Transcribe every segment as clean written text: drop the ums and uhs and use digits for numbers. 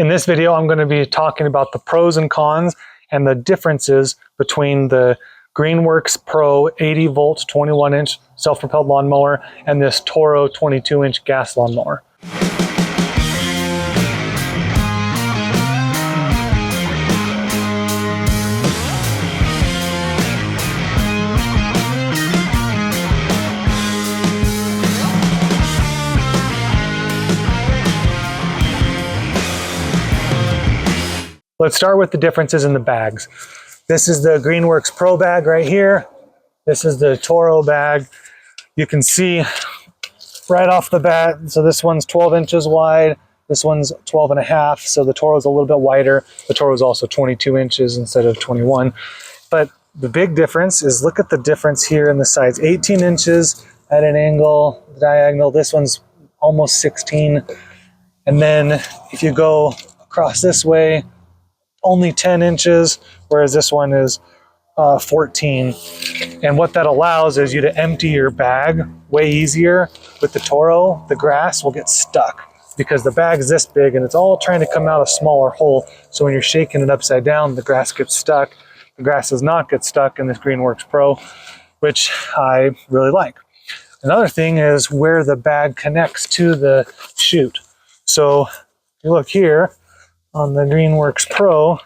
In this video, I'm going to be talking about the pros and cons and the differences between the Greenworks Pro 80 volt 21 inch self-propelled lawnmower and this Toro 22 inch gas lawnmower. Let's start with the differences in the bags. This is the Greenworks Pro bag right here. This is the Toro bag. You can see right off the bat, so this one's 12 inches wide. This one's 12 and a half, so the Toro's a little bit wider. The Toro's also 22 inches instead of 21. But the big difference is, look at the difference here in the sides. 18 inches at an angle, diagonal. This one's almost 16. And then if you go across this way, only 10 inches, whereas this one is 14. And what that allows is you to empty your bag way easier. With the Toro, the grass will get stuck because the bag's this big and it's all trying to come out a smaller hole. So when you're shaking it upside down, the grass gets stuck. The grass does not get stuck in this Greenworks Pro, which I really like. Another thing is where the bag connects to the chute. So you look here, on the Greenworks Pro,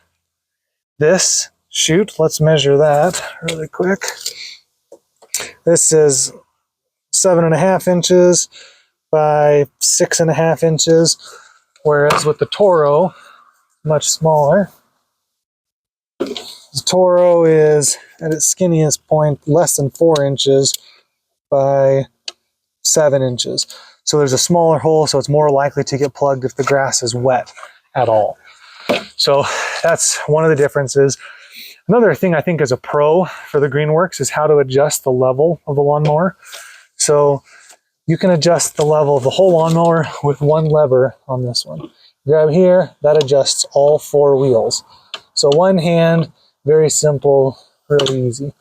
this chute, let's measure that really quick. This is 7.5 inches by 6.5 inches, whereas with the Toro, much smaller. The Toro is at its skinniest point less than 4 inches by 7 inches. So there's a smaller hole, so it's more likely to get plugged if the grass is wet at all. So that's one of the differences. Another thing I think is a pro for the Greenworks is how to adjust the level of the lawnmower. So you can adjust the level of the whole lawnmower with one lever on this one. Grab here, that adjusts all 4 wheels. So one hand, very simple, really easy.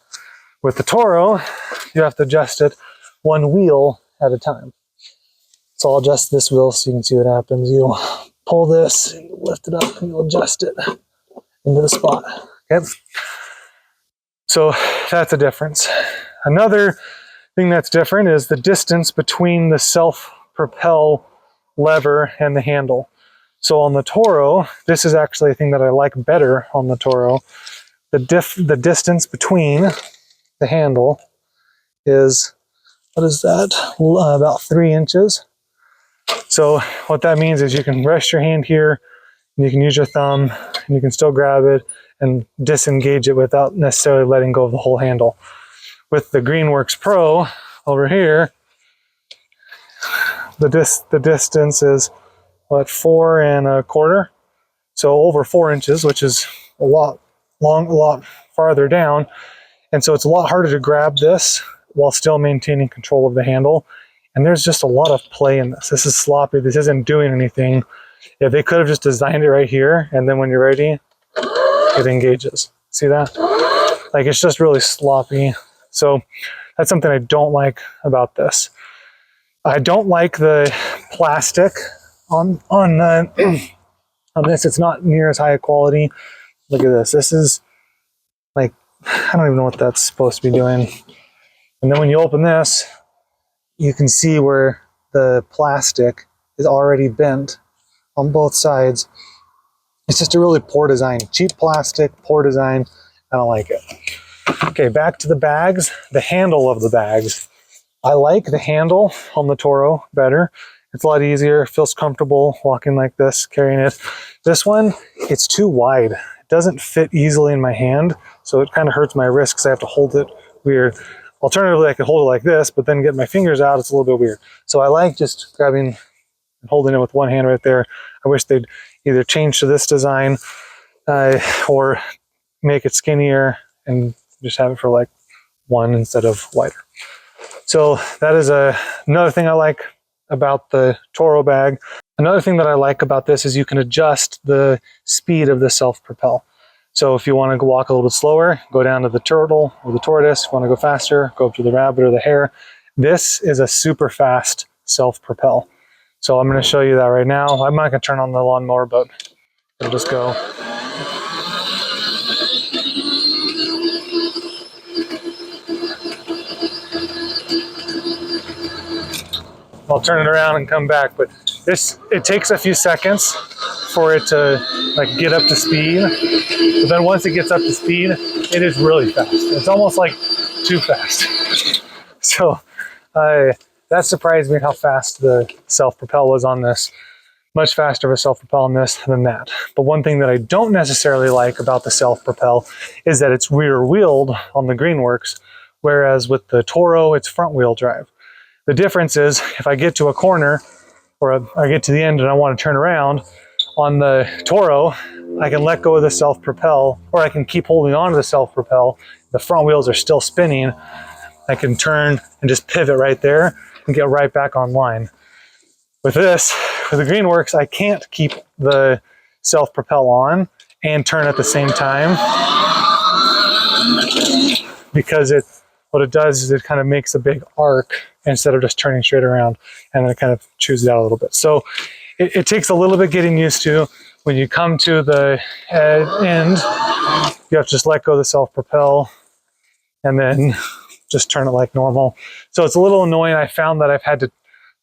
With the Toro, you have to adjust it one wheel at a time. So I'll adjust this wheel so you can see what happens. You'll pull this, and lift it up, and you'll adjust it into the spot. Okay. So that's a difference. Another thing that's different is the distance between the self-propel lever and the handle. So on the Toro, this is actually a thing that I like better on the Toro. The distance between the handle is, what is that? About 3 inches. So what that means is you can rest your hand here, and you can use your thumb, and you can still grab it and disengage it without necessarily letting go of the whole handle. With the Greenworks Pro over here, the distance is, what, 4 1/4? So over 4 inches, which is a lot farther down. And so it's a lot harder to grab this while still maintaining control of the handle. And there's just a lot of play in this. This is sloppy. This isn't doing anything. If they could have just designed it right here, and then when you're ready, it engages. See that? Like, it's just really sloppy. So that's something I don't like about this. I don't like the plastic on this. It's not near as high a quality. Look at this. This is like, I don't even know what that's supposed to be doing. And then when you open this, you can see where the plastic is already bent on both sides. It's just a really poor design. Cheap plastic, poor design. I don't like it. Okay, back to the bags. The handle of the bags. I like the handle on the Toro better. It's a lot easier, feels comfortable walking like this, carrying it. This one, it's too wide. It doesn't fit easily in my hand, so it kind of hurts my wrist because I have to hold it weird. Alternatively, I could hold it like this, but then get my fingers out, it's a little bit weird. So I like just grabbing and holding it with one hand right there. I wish they'd either change to this design or make it skinnier and just have it for like one instead of wider. So that is another thing I like about the Toro bag. Another thing that I like about this is you can adjust the speed of the self-propel. So if you want to walk a little bit slower, go down to the turtle or the tortoise. If you want to go faster, go up to the rabbit or the hare. This is a super fast self-propel. So I'm going to show you that right now. I'm not going to turn on the lawnmower, but It'll just go. I'll turn it around and come back, but it takes a few seconds for it to like get up to speed. But then once it gets up to speed, it is really fast. It's almost like too fast. So that surprised me how fast the self-propel was on this. Much faster of a self-propel on this than that. But one thing that I don't necessarily like about the self-propel is that it's rear-wheeled on the Greenworks, whereas with the Toro, it's front-wheel drive. The difference is if I get to a corner or I get to the end and I want to turn around, on the Toro, I can let go of the self-propel, or I can keep holding on to the self-propel. The front wheels are still spinning. I can turn and just pivot right there and get right back online. With this, with the Greenworks, I can't keep the self-propel on and turn at the same time, because what it does is it kind of makes a big arc instead of just turning straight around, and then it kind of chews it out a little bit. So it takes a little bit getting used to. When you come to the end, you have to just let go of the self-propel and then just turn it like normal. So it's a little annoying. I found that I've had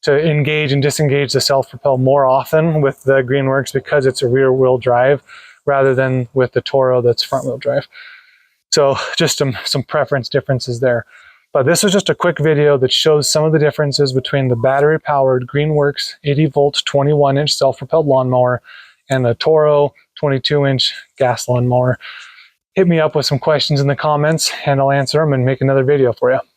to engage and disengage the self-propel more often with the Greenworks because it's a rear-wheel drive rather than with the Toro that's front-wheel drive. So just some preference differences there. But this was just a quick video that shows some of the differences between the battery-powered Greenworks 80-volt 21-inch self-propelled lawnmower and the Toro 22-inch gas lawnmower. Hit me up with some questions in the comments and I'll answer them and make another video for you.